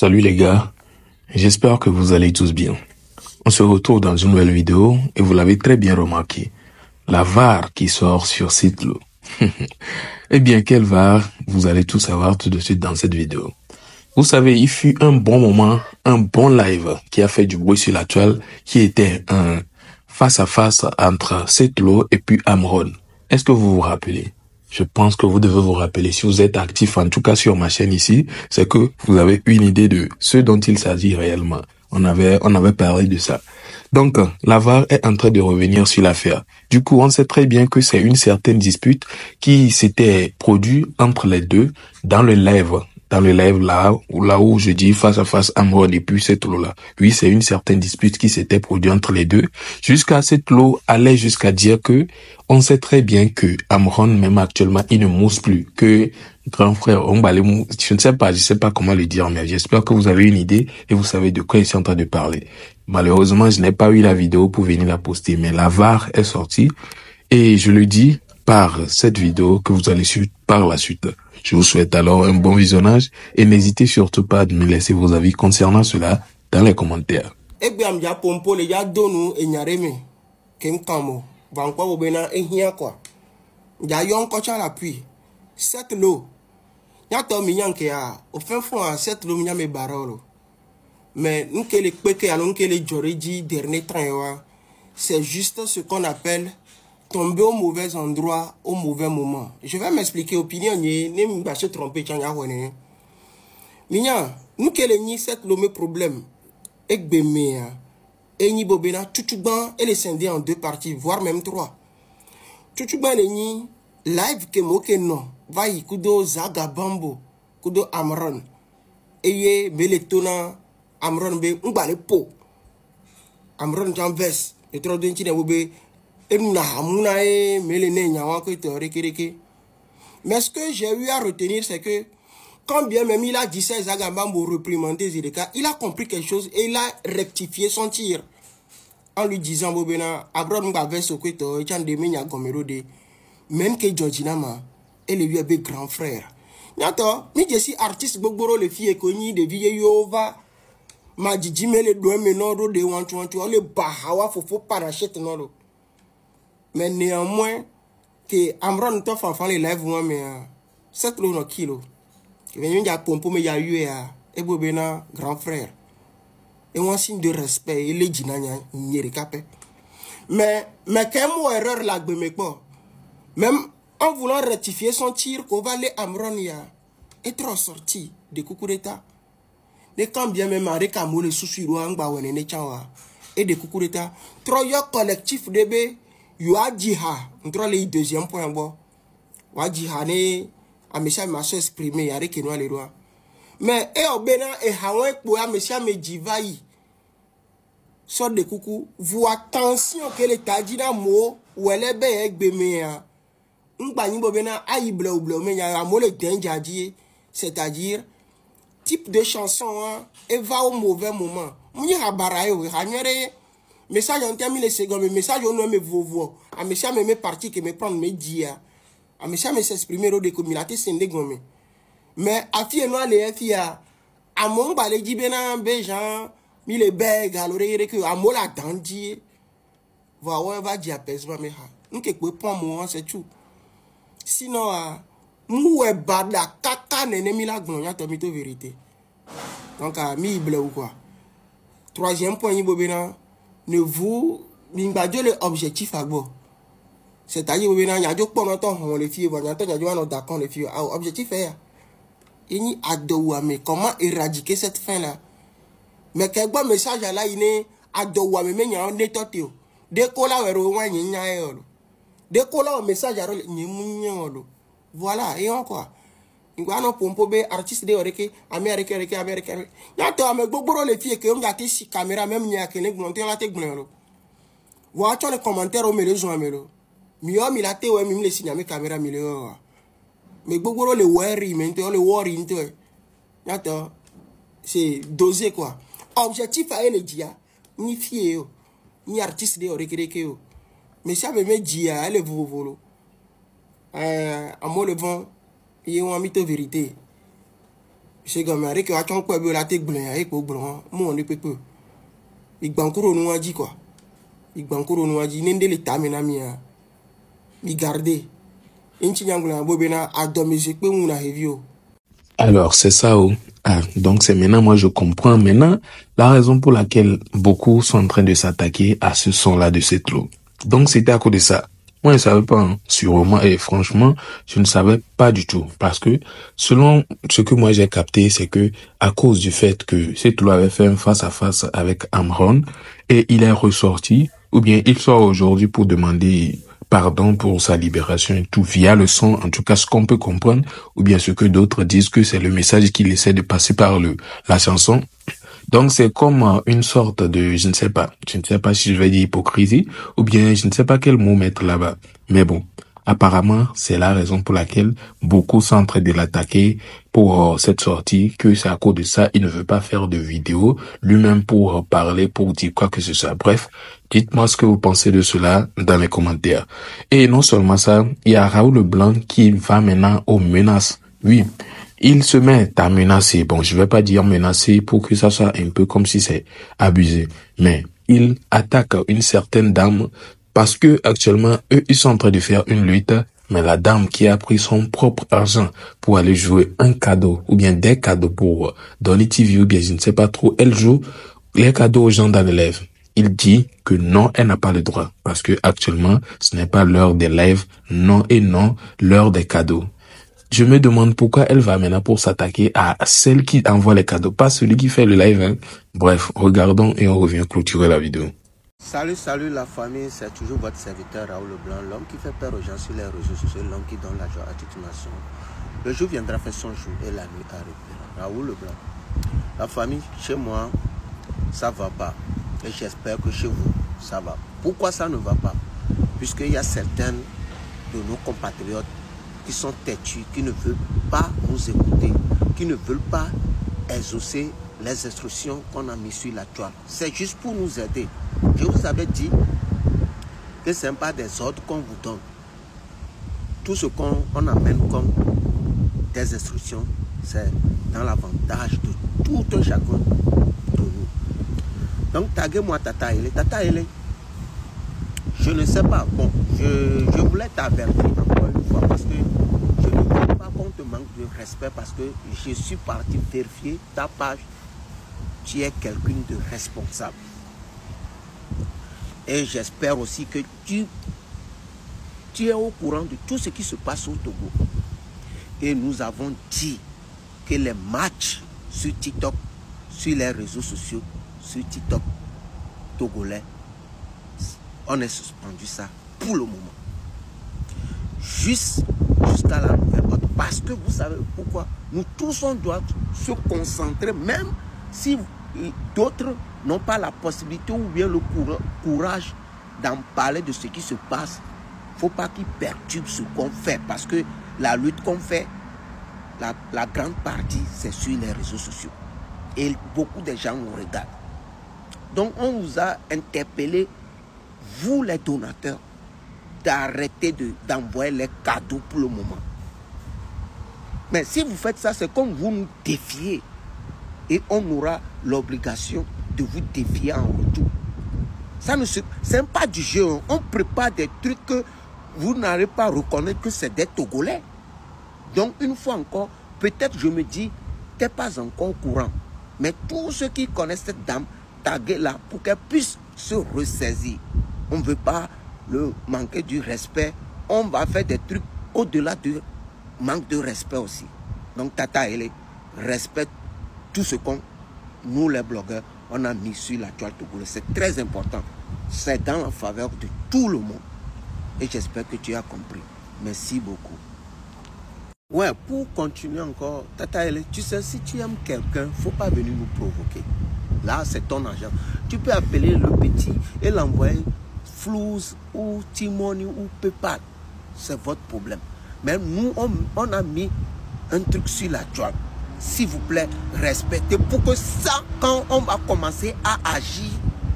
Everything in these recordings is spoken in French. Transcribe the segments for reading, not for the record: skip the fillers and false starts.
Salut les gars, j'espère que vous allez tous bien. On se retrouve dans une nouvelle vidéo et vous l'avez très bien remarqué, la VAR qui sort sur Citlo. Eh bien, quelle VAR, vous allez tout savoir tout de suite dans cette vidéo. Vous savez, il fut un bon moment, un bon live qui a fait du bruit sur la toile, qui était un face-à-face entre Citlo et puis Amron. Est-ce que vous vous rappelez? Je pense que vous devez vous rappeler, si vous êtes actif, en tout cas sur ma chaîne ici, c'est que vous avez une idée de ce dont il s'agit réellement. On avait parlé de ça. Donc, la VAR est en train de revenir sur l'affaire. Du coup, on sait très bien que c'est une certaine dispute qui s'était produite entre les deux dans le live. Dans le live là où je dis face à face Amron et puis Citlo-là. Oui, c'est une certaine dispute qui s'était produite entre les deux. Jusqu'à Citlo allait jusqu'à dire que on sait très bien que Amron, même actuellement, il ne mousse plus, que grand frère, je ne sais pas comment le dire, mais j'espère que vous avez une idée et vous savez de quoi je suis en train de parler. Malheureusement, je n'ai pas eu la vidéo pour venir la poster, mais la VAR est sortie et je le dis par cette vidéo que vous allez suivre par la suite. Je vous souhaite alors un bon visionnage et n'hésitez surtout pas à me laisser vos avis concernant cela dans les commentaires. Mais c'est juste ce qu'on appelle tomber au mauvais endroit au mauvais moment. Je vais m'expliquer opinion ne pas se tromper nous que les cette le problème et bemea et ni bobena tutuban et les scinder en deux parties voire même trois. Tutuban ni live que moke non va y kudo zaga bambo kudo Amron et beletona Amron be ngale po Amron jan vest et trop d'inti de bobe et na amuna e melene nyawa ko to rekereke. Mais ce que j'ai eu à retenir c'est que quand bien même il a dit ça Zagabambo réprimander Zedeka, il a compris quelque chose et il a rectifié son tir en lui disant bobena Amron ngba vest ko to e chan de menya gomero de même que Georgina ma et le lui grand frère. Nyato mi je si artiste gbogboro le fille ko ni de vie yo va ma jiji mele do me no do de wan tuan le bahawa fofo parachute no do. Mais néanmoins que Amron to fan les live moi mais 7 lo no kilo que venu ya pompo me ya eu et bobena grand frère et un signe de respect et les jinanya nyeri capé mais quand moi erreur la gbe me quoi même en voulant rectifier son tir qu'on va aller Amron ya est trop sorti de Kukureta de quand bien même avec amour le souci ngba wene ne chawa et de Kukureta trop yo collectif db yo ajiha entre les deuxième point bon wa jiha ne amesha ma se exprimer ya reke no le roi mais e obena e hawen po amesha me jivayi so de kuku vous attention que les tadina mo wele be egbe me ya ngba yin bobena ayi bleu me ya mo le denjaji c'est-à-dire type de chanson hein, et va au mauvais moment. Mouye habaraye we hanyere message en termes les secondes message on me vovo a message me parti que me prendre me dia a message me s'exprimer au de communauté sende gome mais a fie no le fia a mon ba le dibena be Jean mi le beg alore que a mo la dandi va dia apaisement me ha nke pe pon mo c'est tout sinon moué bada kaka nene mi la gbon ya to mi to vérité donc mi bleu ou quoi. Troisième point ni bobena ne vous n'ingbadio le objectif à bon c'est-à-dire bobena ya jo pon ton on les filles bon ya to ya jo no d'accord les filles objectif est ini adowa mais comment éradiquer cette fin là mais quel bon message là il est adowa mais nya on netote o de ko la wero wan nya e o de ko la message aro ni munye o voilà et encore ngwana pompo be artiste de oreke américain ya to ame gbogboro le fie ke on ga ti si caméra même nya ke ne gbon te la te gbon lo wa cho les commentaires o me les ont amelo mi o mi la te we mi le si nya me caméra mi le o me gbogboro le worry me te o le worry nto ya to c'est dosé quoi objectif a ele dia ni fie o ni artiste de oreke o mais ça me dia elle volo amo le vent et on a mis de vérité C'est comme avec un temps quoi la tête blanc avec pour blanc moi on est peu il bankuro nous a dit quoi il bankuro nous a dit n'ende l'état menamia mi garder inchi nyangula bobena adomise pe muna hevio. Alors, c'est ça. Oh. Ah, donc c'est maintenant, moi je comprends maintenant la raison pour laquelle beaucoup sont en train de s'attaquer à ce son-là de cette eau. Donc c'était à cause de ça. Moi je ne savais pas, hein, sûrement, et franchement, je ne savais pas du tout. Parce que, selon ce que moi j'ai capté, c'est que, à cause du fait que cette eau avait fait un face-à-face avec Amron, et il est ressorti, ou bien il sort aujourd'hui pour demander pardon pour sa libération et tout via le son, en tout cas ce qu'on peut comprendre, ou bien ce que d'autres disent que c'est le message qu'il essaie de passer par la chanson. Donc c'est comme une sorte de, je ne sais pas si je vais dire hypocrisie, ou bien je ne sais pas quel mot mettre là-bas. Mais bon, apparemment c'est la raison pour laquelle beaucoup sont en train de l'attaquer pour cette sortie, que c'est à cause de ça, il ne veut pas faire de vidéo, lui-même pour parler, pour dire quoi que ce soit. Bref, dites-moi ce que vous pensez de cela dans les commentaires. Et non seulement ça, il y a Raoul Leblanc qui va maintenant aux menaces. Oui. Il se met à menacer. Bon, je vais pas dire menacer pour que ça soit un peu comme si c'est abusé. Mais il attaque une certaine dame parce que actuellement, eux, ils sont en train de faire une lutte. Mais la dame qui a pris son propre argent pour aller jouer un cadeau ou bien des cadeaux pour Dolly TV ou bien je ne sais pas trop, elle joue les cadeaux aux gens dans les lives. Il dit que non, elle n'a pas le droit parce que actuellement, ce n'est pas l'heure des lives, non et non, l'heure des cadeaux. Je me demande pourquoi elle va maintenant pour s'attaquer à celle qui envoie les cadeaux, pas celui qui fait le live. Hein. Bref, regardons et on revient clôturer la vidéo. Salut la famille, c'est toujours votre serviteur Raoul Leblanc, l'homme qui fait peur aux gens sur les réseaux sociaux, l'homme qui donne la joie à toute nation. Le jour viendra faire son jour et la nuit arrivera. Raoul Leblanc. La famille, chez moi, ça va pas. Et j'espère que chez vous, ça va. Pourquoi ça ne va pas? Puisqu'il y a certaines de nos compatriotes qui sont têtus, qui ne veulent pas nous écouter, qui ne veulent pas exaucer les instructions qu'on a mises sur la toile. C'est juste pour nous aider. Je vous avais dit que ce n'est pas des ordres qu'on vous donne. Tout ce qu'on amène comme des instructions, c'est dans l'avantage de tout un chacun de nous. Donc, taguez-moi Tata Ele. Tata Ele, je ne sais pas. Bon, je voulais t'avertir encore une fois parce que je ne veux pas qu'on te manque de respect parce que je suis parti vérifier ta page. Tu es quelqu'un de responsable. Et j'espère aussi que tu es au courant de tout ce qui se passe au Togo. Et nous avons dit que les matchs sur TikTok, sur les réseaux sociaux, sur TikTok togolais, on est suspendu ça pour le moment. Jusqu'à la nouvelle ordre. Parce que vous savez pourquoi? Nous tous on doit se concentrer, même si d'autres n'ont pas la possibilité ou bien le courage d'en parler de ce qui se passe. Il ne faut pas qu'ils perturbent ce qu'on fait. Parce que la lutte qu'on fait, la grande partie, c'est sur les réseaux sociaux. Et beaucoup de gens nous regardent. Donc on vous a interpellé, vous les donateurs, d'arrêter d'envoyer les cadeaux pour le moment. Mais si vous faites ça, c'est comme vous nous défiez. Et on aura l'obligation de vous défier en retour. Ça ne c'est pas du jeu. On prépare des trucs que vous n'allez pas reconnaître que c'est des Togolais. Donc une fois encore, peut-être je me dis, tu n'es pas encore au courant. Mais tous ceux qui connaissent cette dame, taguez-la pour qu'elle puisse se ressaisir. On ne veut pas le manquer du respect. On va faire des trucs au-delà du manque de respect aussi. Donc Tata Ele, respecte tout ce qu'on, nous les blogueurs, on a mis sur la toile togolaise. C'est très important. C'est dans la faveur de tout le monde. Et j'espère que tu as compris. Merci beaucoup. Ouais, pour continuer encore, Tata Ele, tu sais, si tu aimes quelqu'un, il ne faut pas venir nous provoquer. Là, c'est ton argent. Tu peux appeler le petit et l'envoyer Flouz ou Timoni ou Paypal. C'est votre problème. Mais nous, on a mis un truc sur la toile. S'il vous plaît, respectez pour que ça, quand on va commencer à agir,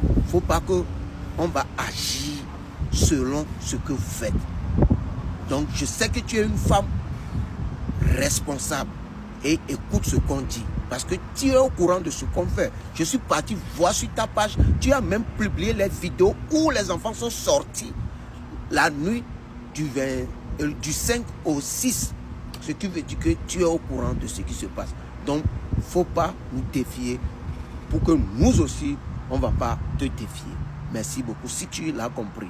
il ne faut pas qu'on va agir selon ce que vous faites. Donc, je sais que tu es une femme responsable et écoute ce qu'on dit. Parce que tu es au courant de ce qu'on fait. Je suis parti voir sur ta page. Tu as même publié les vidéos où les enfants sont sortis la nuit du 5 au 6. Ce qui veut dire que tu es au courant de ce qui se passe. Donc, il ne faut pas nous défier pour que nous aussi, on ne va pas te défier. Merci beaucoup si tu l'as compris.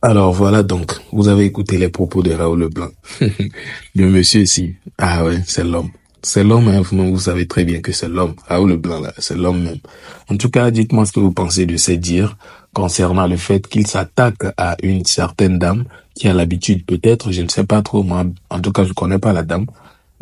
Alors voilà donc, vous avez écouté les propos de Raoul Leblanc. Le monsieur ici, ah ouais, c'est l'homme. C'est l'homme, hein, vous savez très bien que c'est l'homme. Raoul Leblanc, là, c'est l'homme même. En tout cas, dites-moi ce que vous pensez de ces dires concernant le fait qu'il s'attaque à une certaine dame qui a l'habitude, peut-être, je ne sais pas trop, moi, en tout cas, je connais pas la dame.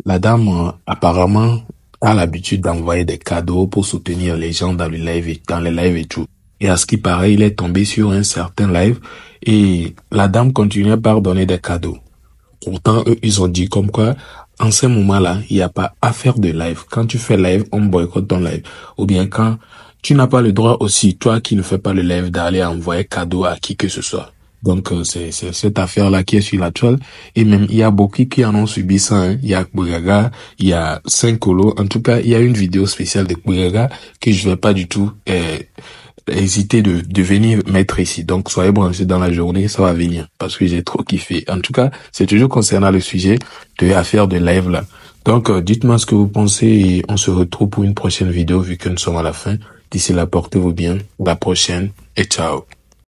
La dame, apparemment, a l'habitude d'envoyer des cadeaux pour soutenir les gens dans les lives et tout. Et à ce qui paraît, il est tombé sur un certain live et la dame continuait par donner des cadeaux. Pourtant, eux, ils ont dit comme quoi, en ce moment-là, il n'y a pas à faire de live. Quand tu fais live, on boycotte ton live. Ou bien quand tu n'as pas le droit aussi, toi qui ne fais pas le live, d'aller envoyer cadeau à qui que ce soit. Donc, c'est cette affaire-là qui est sur la toile. Et même, il y a beaucoup qui en ont subi ça. Hein. Il y a Kouyaga, il y a Saint-Colo. En tout cas, il y a une vidéo spéciale de Kouyaga que je vais pas du tout hésiter de venir mettre ici. Donc, soyez branchés dans la journée, ça va venir. Parce que j'ai trop kiffé. En tout cas, c'est toujours concernant le sujet de l'affaire de live là. Donc, dites-moi ce que vous pensez et on se retrouve pour une prochaine vidéo vu que nous sommes à la fin. D'ici là, portez-vous bien. À la prochaine et ciao.